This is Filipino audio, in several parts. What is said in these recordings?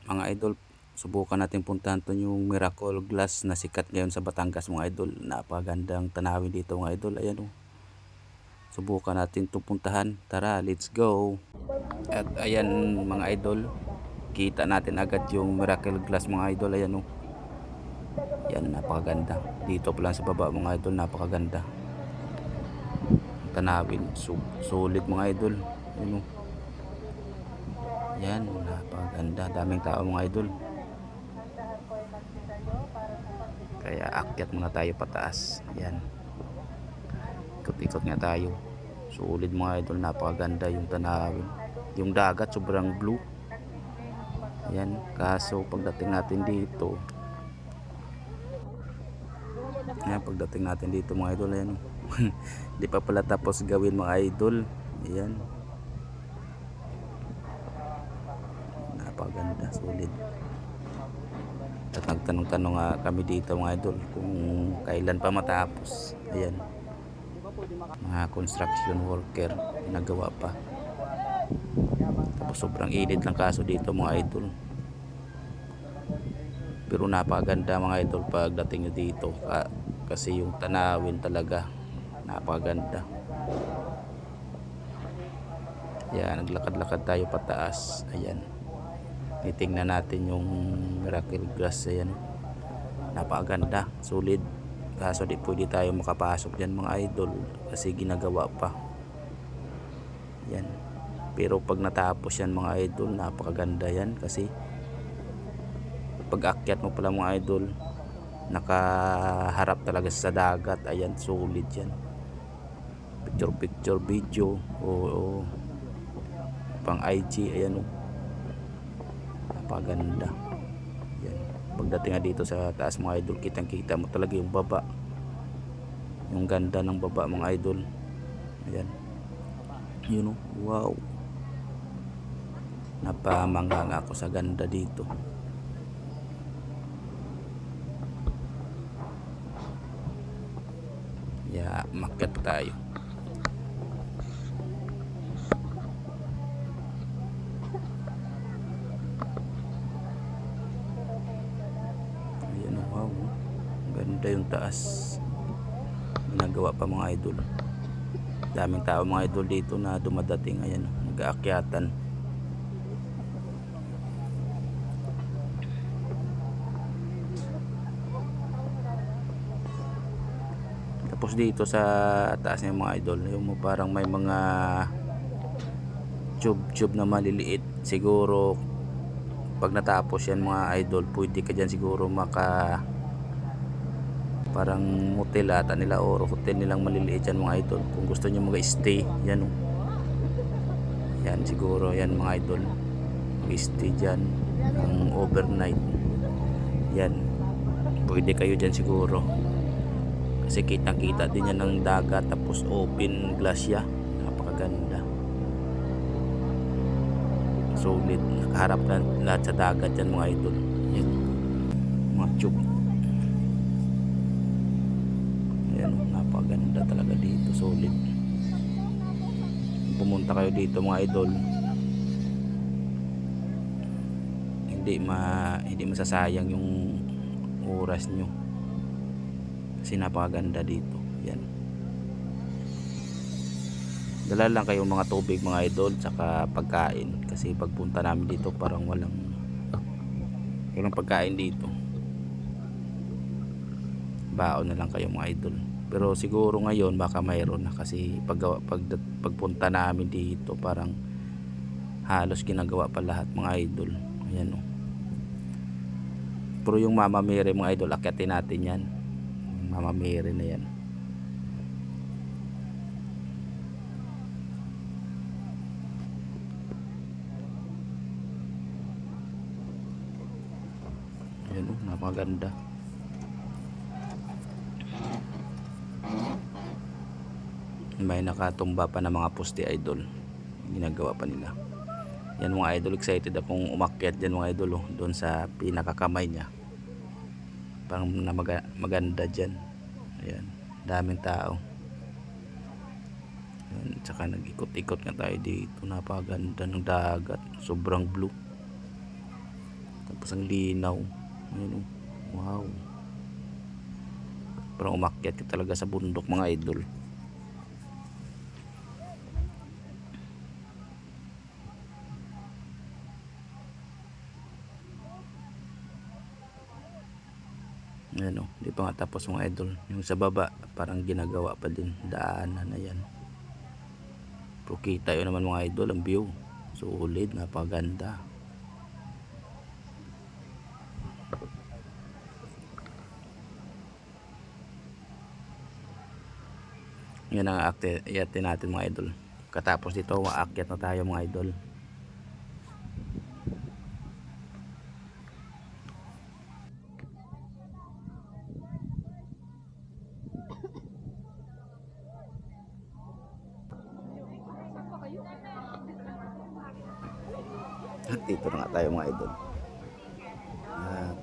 Mga idol, subukan natin puntahan to yung Miracle Glass na sikat ngayon sa Batangas mga idol. Napakagandang tanawin dito mga idol. Ayan o. Subukan natin itong puntahan. Tara, let's go. At ayan mga idol, kita natin agad yung Miracle Glass mga idol. Ayan o. Yan, napakaganda. Dito pa lang sa baba mga idol, napakaganda. Tanawin, sulit mga idol. Ayan o. Yan, napakaganda. Daming tao mga idol. Kaya akyat muna tayo pataas. Yan. Ikot-ikot nga tayo. Sulit mga idol, napakaganda yung tanawin. Yung dagat sobrang blue. Yan, kaso pagdating natin dito, mga idol, ayan. Hindi pa pala tapos gawin mga idol. Ayan. Napakaganda, sulit. At nagtanong-tanong nga kami dito mga idol kung kailan pa matapos. Ayan. Mga construction worker, nagawa pa. Tapos sobrang init lang kaso dito mga idol. Pero napakaganda mga idol pagdating nyo dito. Kasi yung tanawin talaga napakaganda. Ayan, naglakad-lakad tayo pataas. Ayan. Titingnan natin yung Miracle Glass. Ayan. Napakaganda, solid. Kaso di pwede tayo makapasok dyan mga idol kasi ginagawa pa. Yan. Pero pag natapos yan mga idol, napakaganda yan kasi pag akyat mo pala mga idol, nakaharap talaga sa dagat. Ayan, solid yan. Picture video o pang IG. Ayan o. Napakaganda. Yan. Pagdating nga dito sa taas mga idol, kitang kita mo talaga yung baba, yung ganda ng baba mga idol. Ayan, yun o. Wow, napamangha nga ako sa ganda dito. Makyat tayo. Ayan o, wow, ganda yung taas. Ginagawa pa mga idol. Daming tao mga idol dito na dumadating. Ayan, nag-aakyatan. Tapos dito sa taas ng mga idol, yung parang may mga tube na maliliit. Siguro pag natapos yan mga idol, pwede ka dyan siguro parang motel ata nila or hotel nilang maliliit yan mga idol. Kung gusto nyo mag-stay, yan o. Yan siguro yan mga idol, mag-stay dyan ng overnight. Yan, pwede kayo dyan siguro kasi kitang kita din yan ng dagat. Tapos open glass ya, napakaganda, solid. Nakaharap na lahat sa dagat yan mga idol. Yan, mga tube. Ayan, napakaganda talaga dito, solid. Pumunta kayo dito mga idol, hindi masasayang yung oras nyo kasi napakaganda dito. Yan, dala lang kayong mga tubig mga idol tsaka pagkain kasi pagpunta namin dito parang walang pagkain dito. Baon na lang kayo mga idol. Pero siguro ngayon baka mayroon na kasi pagpunta namin dito parang halos ginagawa pa lahat mga idol. Ayan o. Pero yung Mama Mary mga idol, akyatin natin yan. Yung Mama Mary na yan. Ayan o, napakaganda. May nakatumba pa na mga poste idol, ginagawa pa nila. Yan mga idol, excited akong umakyat dyan mga idol oh, doon sa pinakakamay niya. Parang maganda dyan. Ayan, daming tao. Ayan, tsaka nag-ikot-ikot nga tayo dito. Napakaganda ng dagat, sobrang blue. Tapos ang linaw. Ayun, oh. Wow. Parang umakyat ka talaga sa bundok mga idol. Ayan, oh. Di pa nga tapos mga idol. Yung sa baba parang ginagawa pa din. Daanan na yan. Pero kita yun naman mga idol, ang view. Sulit, napaganda. Yan ang aakyat natin mga idol. Katapos dito, aakyat na tayo mga idol. At dito na nga tayo mga idol.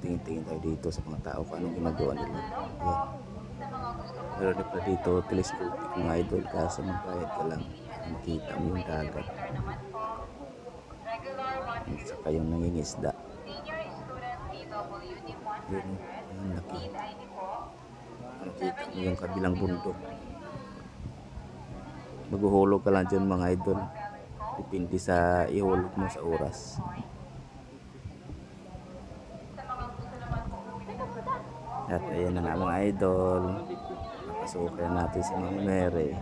Tingin-tingin tayo dito sa mga tao kung anong ginagawa nila. Yan. Meron pa dito telescopic mga idol, kasi magbayad ka lang makita mo yung dagat. At saka yung nangingisda. Yun, yung laki. Makita mo yung kabilang bundok. Maghuhulog ka lang dyan mga idol. Depende sa ihulog mo sa oras. At ayan na nga mga idol, napasukan natin si Mama Mary.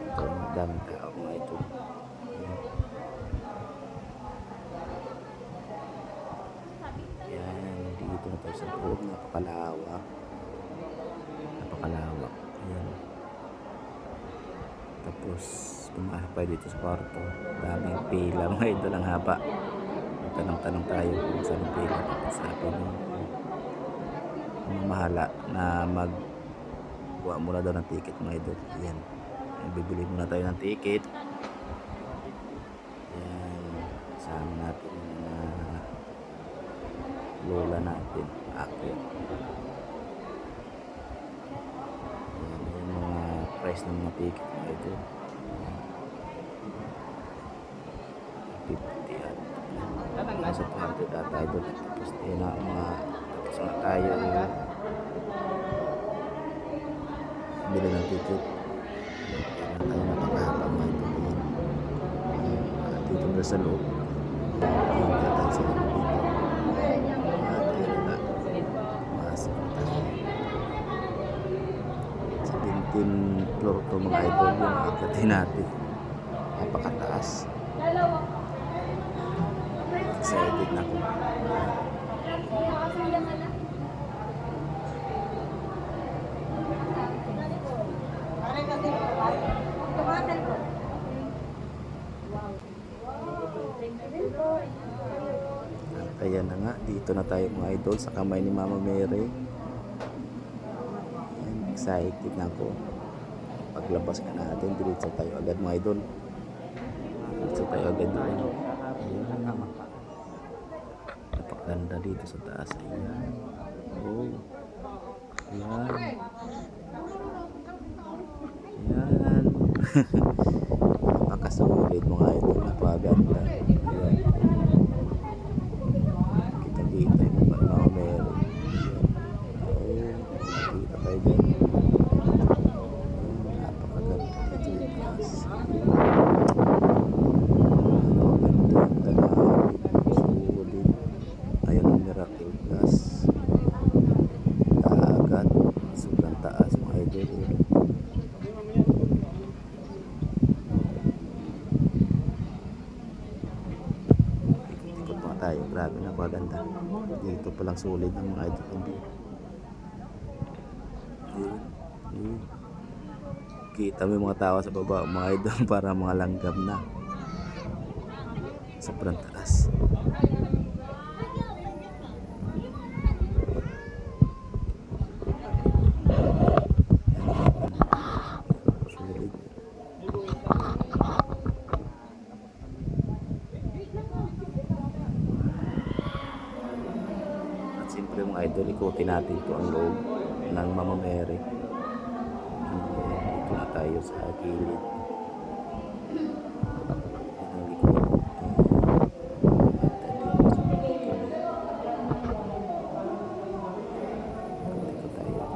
Ito, daming tao mga idol. Ayan, dito na tayo sa loob. Napakalawak. Napakalawak. Ayan. Tapos pumasok tayo dito sa kwarto. Daming pila mga idol, ang haba. Tanong-tanong tayo kung saan ang pila. Tapos sabi ng mamahala na magkuha muna daw ng ticket mga idol. Ayan, bibili muna tayo ng ticket. Ayan, kasama natin yung lola natin, akyat. Ayan, yung mga price ng mga ticket mga idol. 50 at nasa 200 at idol. Tapos yun na mga, tapos na tayo bili ng ticket. Kaya tayo napakahaba mga idol. At dito na sa loob, tingin tayo sa loob dito. At ayun na, masok na tayo. 17 floor to mga idol yung akyatin natin. Napakataas. Excited na ako. At ayan na nga, dito na tayo mga idol sa kamay ni Mama Mary. Ayan, excited na ako. Paglabas ka natin, diretso tayo agad mga idol. Diretso tayo agad doon. Ayan. Napakaganda dito sa taas. Ayan. Oh. Ayan. Ayan. Napakasulit mga idol. Napakaganda. Ayan. Kita-kita yung mga meron. Ayan. Kita tayo dyan. Napakaganda dito yung taas. Miracle Glass, dagat, sobrang taas mga idol. Ikot-ikot mga tayo, grabe, napakaganda. Dito palang sulit ng mga idol ng view. Kita mo yung mga tao sa baba mga idol, para mga langgam na. Sobrang taas. Siyempre mga idol, ikutin natin ito ang loob ng Mama Mary. tayo sa gilid. Yan ang likod. Ikot tayo.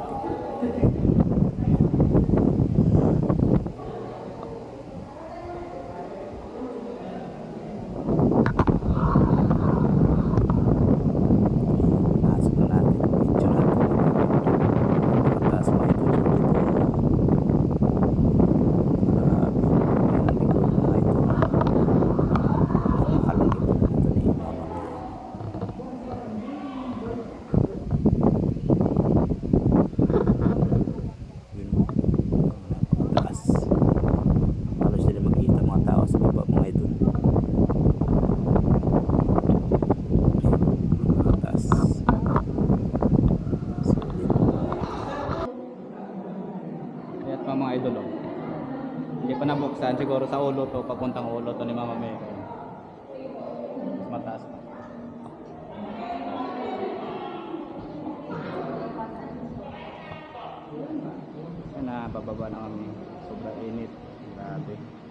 Pasok na natin yung video natin. Mataas mga idol dito. Grabe. Yan ang likod mga idol. Napakalaki po na ito ni Mama May. Yun, napakataas. Halos hindi makita mga tao sa baba mga idol. Napakataas. Solid. Ayan pa mga idol, oh. Hindi pa nabuksan, siguro sa ulo to, papuntang ulo to ni Mama May. Mas mataas pa. Ayan na, bababa na kami. Sobrang init. Grabe.